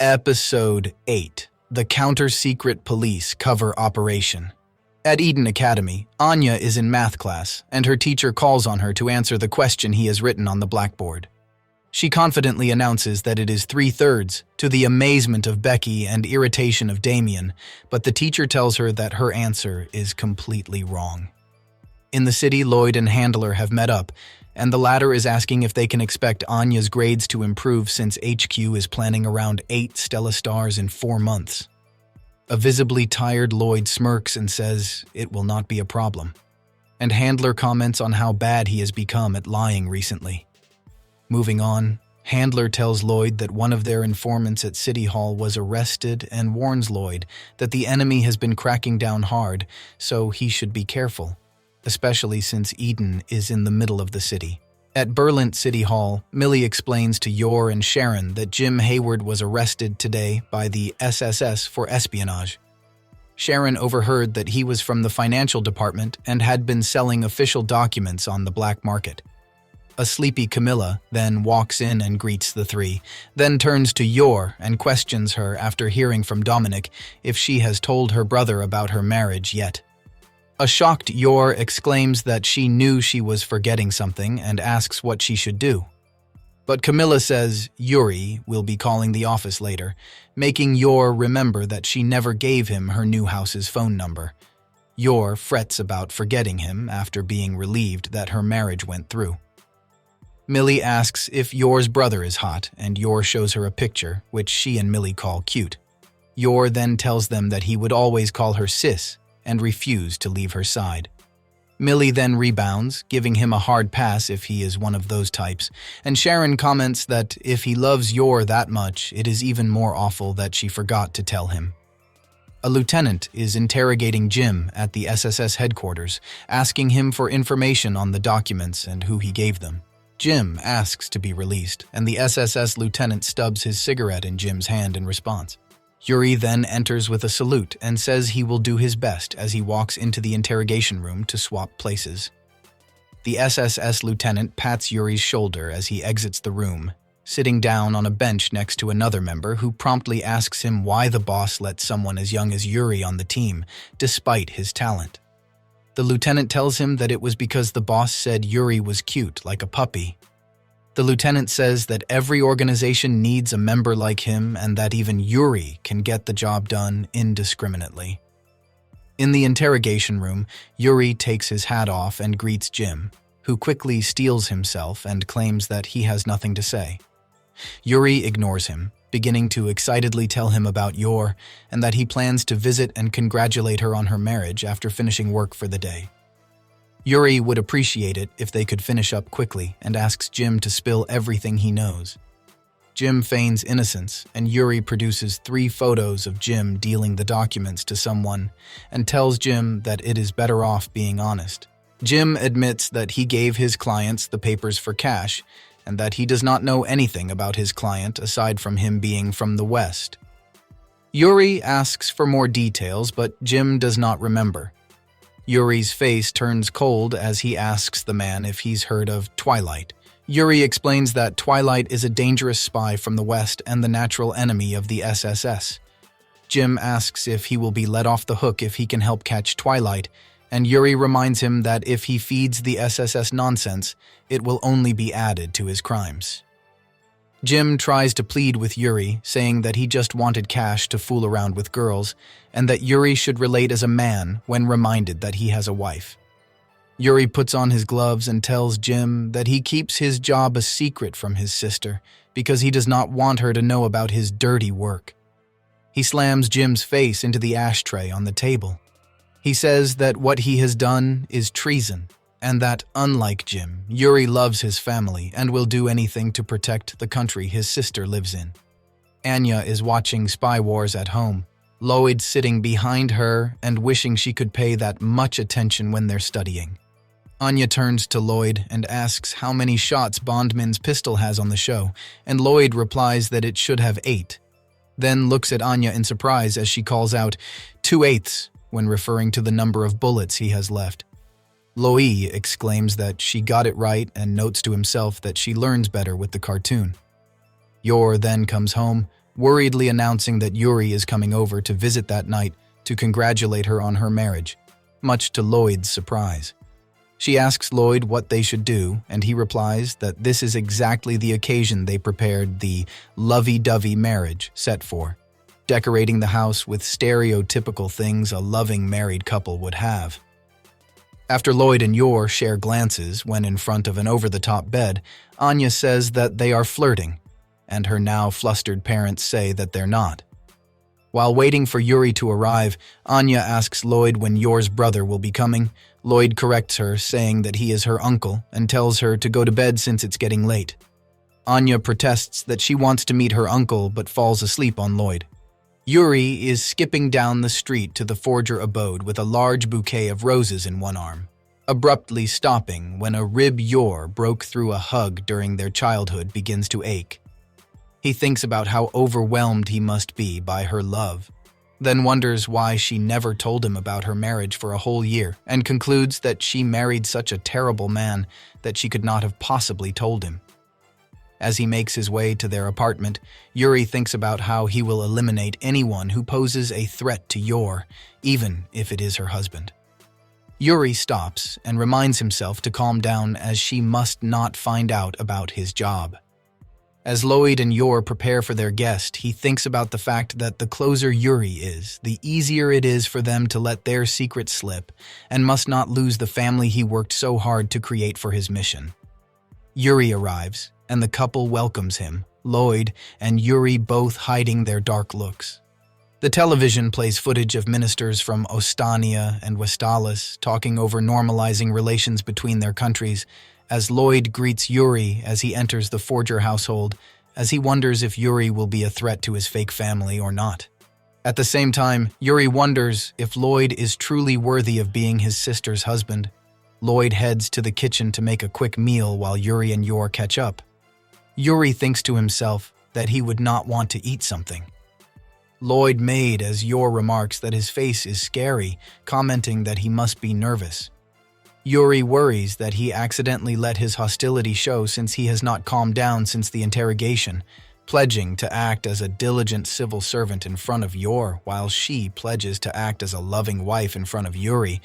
Episode 8. The Counter-Secret Police Cover Operation. At Eden Academy, Anya is in math class, and her teacher calls on her to answer the question he has written on the blackboard. She confidently announces that it is 3/3, to the amazement of Becky and irritation of Damien, but the teacher tells her that her answer is completely wrong. In the city, Lloyd and Handler have met up, and the latter is asking if they can expect Anya's grades to improve since HQ is planning around 8 Stella stars in 4 months. A visibly tired Lloyd smirks and says it will not be a problem, and Handler comments on how bad he has become at lying recently. Moving on, Handler tells Lloyd that one of their informants at City Hall was arrested and warns Lloyd that the enemy has been cracking down hard, so he should be careful, especially since Eden is in the middle of the city. At Berlin City Hall, Millie explains to Yor and Sharon that Jim Hayward was arrested today by the SSS for espionage. Sharon overheard that he was from the financial department and had been selling official documents on the black market. A sleepy Camilla then walks in and greets the three, then turns to Yor and questions her after hearing from Dominic if she has told her brother about her marriage yet. A shocked Yor exclaims that she knew she was forgetting something and asks what she should do. But Camilla says Yuri will be calling the office later, making Yor remember that she never gave him her new house's phone number. Yor frets about forgetting him after being relieved that her marriage went through. Millie asks if Yor's brother is hot, and Yor shows her a picture, which she and Millie call cute. Yor then tells them that he would always call her sis, and refuse to leave her side. Millie then rebounds, giving him a hard pass if he is one of those types, and Sharon comments that if he loves Yor that much, it is even more awful that she forgot to tell him. A lieutenant is interrogating Jim at the SSS headquarters, asking him for information on the documents and who he gave them. Jim asks to be released, and the SSS lieutenant stubs his cigarette in Jim's hand in response. Yuri then enters with a salute and says he will do his best as he walks into the interrogation room to swap places. The SSS lieutenant pats Yuri's shoulder as he exits the room, sitting down on a bench next to another member who promptly asks him why the boss let someone as young as Yuri on the team, despite his talent. The lieutenant tells him that it was because the boss said Yuri was cute, like a puppy. The lieutenant says that every organization needs a member like him and that even Yuri can get the job done indiscriminately. In the interrogation room, Yuri takes his hat off and greets Jim, who quickly steels himself and claims that he has nothing to say. Yuri ignores him, beginning to excitedly tell him about Yor and that he plans to visit and congratulate her on her marriage after finishing work for the day. Yuri would appreciate it if they could finish up quickly and asks Jim to spill everything he knows. Jim feigns innocence, and Yuri produces 3 photos of Jim dealing the documents to someone and tells Jim that it is better off being honest. Jim admits that he gave his clients the papers for cash and that he does not know anything about his client aside from him being from the West. Yuri asks for more details, but Jim does not remember. Yuri's face turns cold as he asks the man if he's heard of Twilight. Yuri explains that Twilight is a dangerous spy from the West and the natural enemy of the SSS. Jim asks if he will be let off the hook if he can help catch Twilight, and Yuri reminds him that if he feeds the SSS nonsense, it will only be added to his crimes. Jim tries to plead with Yuri, saying that he just wanted cash to fool around with girls, and that Yuri should relate as a man when reminded that he has a wife. Yuri puts on his gloves and tells Jim that he keeps his job a secret from his sister because he does not want her to know about his dirty work. He slams Jim's face into the ashtray on the table. He says that what he has done is treason, and that, unlike Jim, Yuri loves his family and will do anything to protect the country his sister lives in. Anya is watching Spy Wars at home, Lloyd sitting behind her and wishing she could pay that much attention when they're studying. Anya turns to Lloyd and asks how many shots Bondman's pistol has on the show, and Lloyd replies that it should have 8. Then looks at Anya in surprise as she calls out 2/8 when referring to the number of bullets he has left. Loie exclaims that she got it right and notes to himself that she learns better with the cartoon. Yor then comes home, worriedly announcing that Yuri is coming over to visit that night to congratulate her on her marriage, much to Lloyd's surprise. She asks Lloyd what they should do, and he replies that this is exactly the occasion they prepared the lovey-dovey marriage set for, decorating the house with stereotypical things a loving married couple would have. After Lloyd and Yor share glances when in front of an over-the-top bed, Anya says that they are flirting, and her now flustered parents say that they're not. While waiting for Yuri to arrive, Anya asks Lloyd when Yor's brother will be coming. Lloyd corrects her, saying that he is her uncle, and tells her to go to bed since it's getting late. Anya protests that she wants to meet her uncle but falls asleep on Lloyd. Yuri is skipping down the street to the forger abode with a large bouquet of roses in one arm, abruptly stopping when a rib Yor broke through a hug during their childhood begins to ache. He thinks about how overwhelmed he must be by her love, then wonders why she never told him about her marriage for a whole year, and concludes that she married such a terrible man that she could not have possibly told him. As he makes his way to their apartment, Yuri thinks about how he will eliminate anyone who poses a threat to Yor, even if it is her husband. Yuri stops and reminds himself to calm down as she must not find out about his job. As Lloyd and Yor prepare for their guest, he thinks about the fact that the closer Yuri is, the easier it is for them to let their secret slip and must not lose the family he worked so hard to create for his mission. Yuri arrives, and the couple welcomes him, Lloyd and Yuri both hiding their dark looks. The television plays footage of ministers from Ostania and Westalis talking over normalizing relations between their countries, as Lloyd greets Yuri as he enters the forger household, as he wonders if Yuri will be a threat to his fake family or not. At the same time, Yuri wonders if Lloyd is truly worthy of being his sister's husband. Lloyd heads to the kitchen to make a quick meal while Yuri and Yor catch up. Yuri thinks to himself that he would not want to eat something. Lloyd made as Yor remarks that his face is scary, commenting that he must be nervous. Yuri worries that he accidentally let his hostility show since he has not calmed down since the interrogation, pledging to act as a diligent civil servant in front of Yor while she pledges to act as a loving wife in front of Yuri,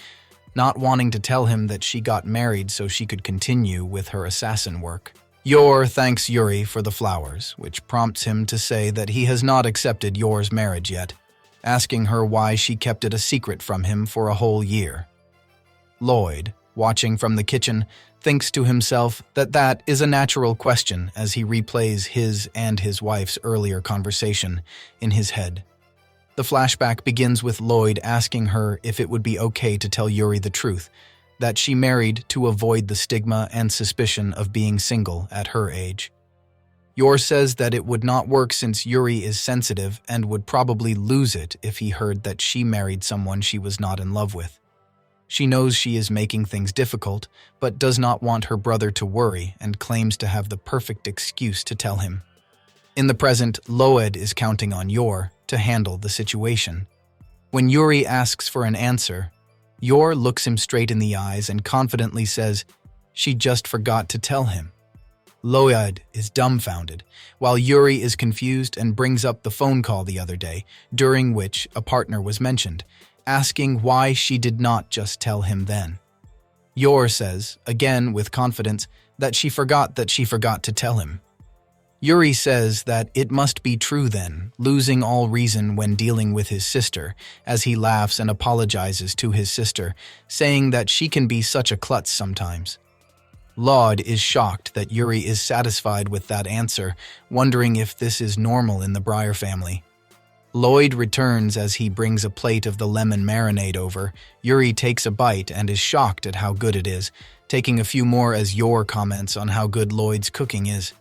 not wanting to tell him that she got married so she could continue with her assassin work. Yor thanks Yuri for the flowers, which prompts him to say that he has not accepted Yor's marriage yet, asking her why she kept it a secret from him for a whole year. Lloyd, watching from the kitchen, thinks to himself that that is a natural question as he replays his and his wife's earlier conversation in his head. The flashback begins with Lloyd asking her if it would be okay to tell Yuri the truth, that she married to avoid the stigma and suspicion of being single at her age. Yor says that it would not work since Yuri is sensitive and would probably lose it if he heard that she married someone she was not in love with. She knows she is making things difficult, but does not want her brother to worry and claims to have the perfect excuse to tell him. In the present, Lloyd is counting on Yor to handle the situation. When Yuri asks for an answer, Yor looks him straight in the eyes and confidently says she just forgot to tell him. Lloyd is dumbfounded, while Yuri is confused and brings up the phone call the other day, during which a partner was mentioned, asking why she did not just tell him then. Yor says, again with confidence, that she forgot to tell him. Yuri says that it must be true then, losing all reason when dealing with his sister, as he laughs and apologizes to his sister, saying that she can be such a klutz sometimes. Lloyd is shocked that Yuri is satisfied with that answer, wondering if this is normal in the Breyer family. Lloyd returns as he brings a plate of the lemon marinade over. Yuri takes a bite and is shocked at how good it is, taking a few more as Yor comments on how good Lloyd's cooking is.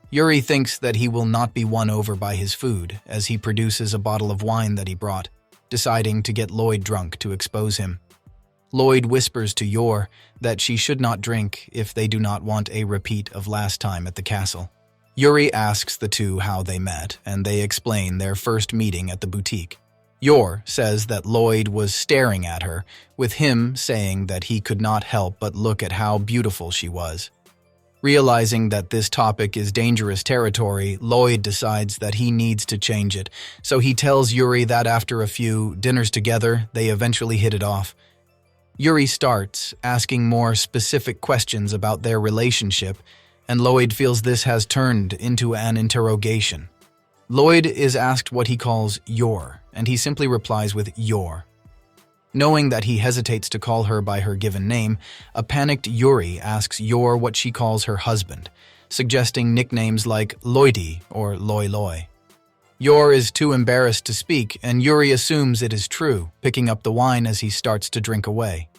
Yuri thinks that he will not be won over by his food as he produces a bottle of wine that he brought, deciding to get Lloyd drunk to expose him. Lloyd whispers to Yor that she should not drink if they do not want a repeat of last time at the castle. Yuri asks the two how they met, and they explain their first meeting at the boutique. Yor says that Lloyd was staring at her, with him saying that he could not help but look at how beautiful she was. Realizing that this topic is dangerous territory, Lloyd decides that he needs to change it, so he tells Yuri that after a few dinners together, they eventually hit it off. Yuri starts asking more specific questions about their relationship, and Lloyd feels this has turned into an interrogation. Lloyd is asked what he calls your, and he simply replies with your. Knowing that he hesitates to call her by her given name, a panicked Yuri asks Yor what she calls her husband, suggesting nicknames like Lloydie or Loy Loy. Yor is too embarrassed to speak, and Yuri assumes it is true, picking up the wine as he starts to drink away.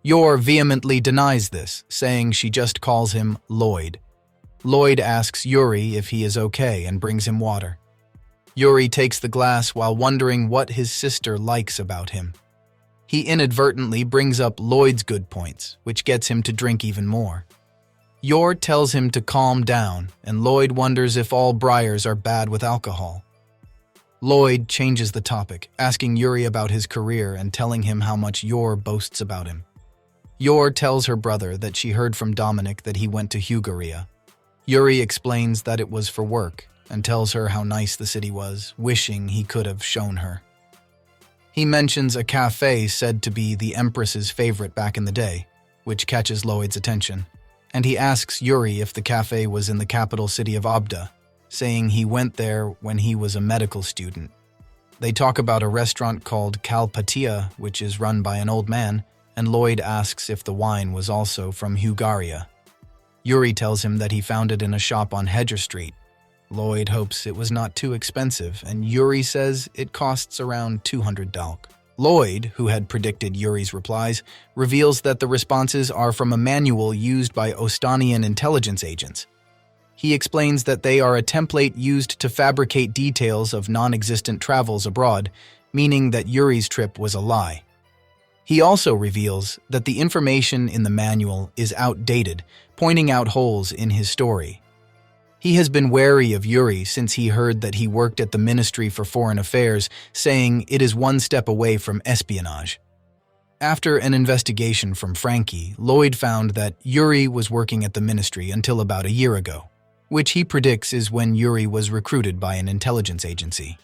Yor vehemently denies this, saying she just calls him Lloyd. Lloyd asks Yuri if he is okay and brings him water. Yuri takes the glass while wondering what his sister likes about him. He inadvertently brings up Lloyd's good points, which gets him to drink even more. Yor tells him to calm down, and Lloyd wonders if all briars are bad with alcohol. Lloyd changes the topic, asking Yuri about his career and telling him how much Yor boasts about him. Yor tells her brother that she heard from Dominic that he went to Hugaria. Yuri explains that it was for work and tells her how nice the city was, wishing he could have shown her. He mentions a cafe said to be the Empress's favorite back in the day, which catches Lloyd's attention, and he asks Yuri if the cafe was in the capital city of Abda, saying he went there when he was a medical student. They talk about a restaurant called Kalpatia, which is run by an old man, and Lloyd asks if the wine was also from Hugaria. Yuri tells him that he found it in a shop on Hedger Street. Lloyd hopes it was not too expensive, and Yuri says it costs around 200 dalk. Lloyd, who had predicted Yuri's replies, reveals that the responses are from a manual used by Ostanian intelligence agents. He explains that they are a template used to fabricate details of non-existent travels abroad, meaning that Yuri's trip was a lie. He also reveals that the information in the manual is outdated, pointing out holes in his story. He has been wary of Yuri since he heard that he worked at the Ministry for Foreign Affairs, saying it is one step away from espionage. After an investigation from Frankie, Lloyd found that Yuri was working at the ministry until about a year ago, which he predicts is when Yuri was recruited by an intelligence agency.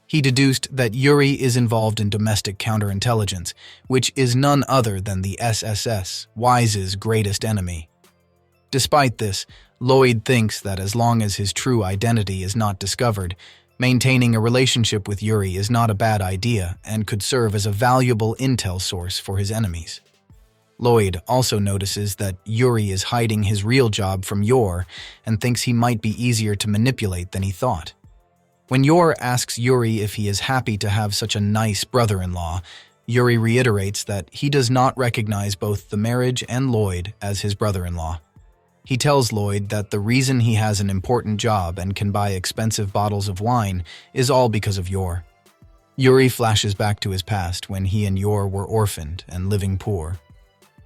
He deduced that Yuri is involved in domestic counterintelligence, which is none other than the SSS, Wise's greatest enemy. Despite this, Lloyd thinks that as long as his true identity is not discovered, maintaining a relationship with Yuri is not a bad idea and could serve as a valuable intel source for his enemies. Lloyd also notices that Yuri is hiding his real job from Yor and thinks he might be easier to manipulate than he thought. When Yor asks Yuri if he is happy to have such a nice brother-in-law, Yuri reiterates that he does not recognize both the marriage and Lloyd as his brother-in-law. He tells Lloyd that the reason he has an important job and can buy expensive bottles of wine is all because of Yor. Yuri flashes back to his past when he and Yor were orphaned and living poor.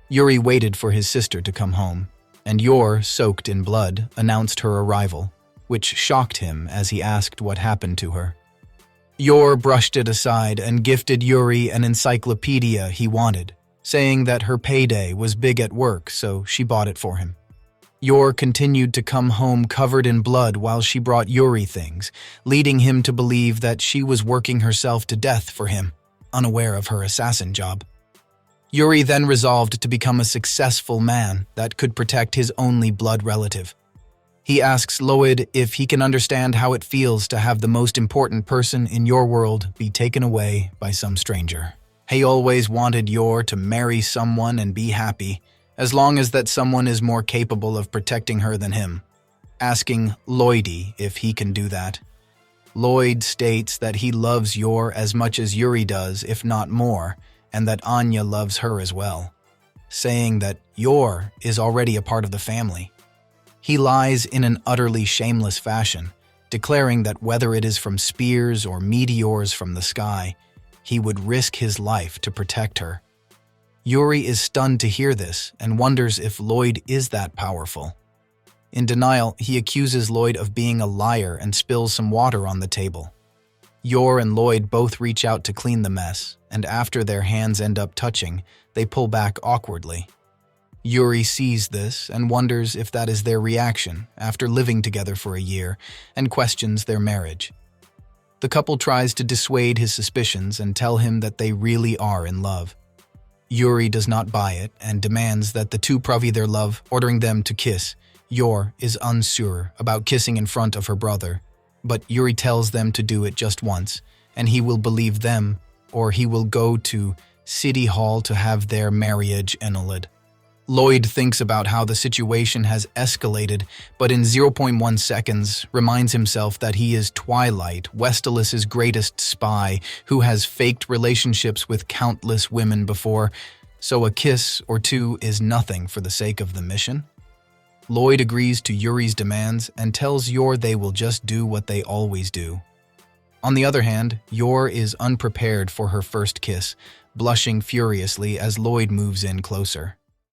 Yuri waited for his sister to come home, and Yor, soaked in blood, announced her arrival, which shocked him as he asked what happened to her. Yor brushed it aside and gifted Yuri an encyclopedia he wanted, saying that her payday was big at work, so she bought it for him. Yor continued to come home covered in blood while she brought Yuri things, leading him to believe that she was working herself to death for him, unaware of her assassin job. Yuri then resolved to become a successful man that could protect his only blood relative. He asks Lloyd if he can understand how it feels to have the most important person in your world be taken away by some stranger. He always wanted Yor to marry someone and be happy, as long as that someone is more capable of protecting her than him, asking Lloydie if he can do that. Lloyd states that he loves Yor as much as Yuri does, if not more, and that Anya loves her as well, saying that Yor is already a part of the family. He lies in an utterly shameless fashion, declaring that whether it is from spears or meteors from the sky, he would risk his life to protect her. Yuri is stunned to hear this and wonders if Lloyd is that powerful. In denial, he accuses Lloyd of being a liar and spills some water on the table. Yor and Lloyd both reach out to clean the mess, and after their hands end up touching, they pull back awkwardly. Yuri sees this and wonders if that is their reaction after living together for a year, and questions their marriage. The couple tries to dissuade his suspicions and tell him that they really are in love. Yuri does not buy it and demands that the two prove their love, ordering them to kiss. Yor is unsure about kissing in front of her brother, but Yuri tells them to do it just once, and he will believe them, or he will go to City Hall to have their marriage annulled. Lloyd thinks about how the situation has escalated, but in 0 0.1 seconds reminds himself that he is Twilight, Westelis's greatest spy, who has faked relationships with countless women before, so a kiss or two is nothing for the sake of the mission. Lloyd agrees to Yuri's demands and tells Yor they will just do what they always do. On the other hand, Yor is unprepared for her first kiss, blushing furiously as Lloyd moves in closer.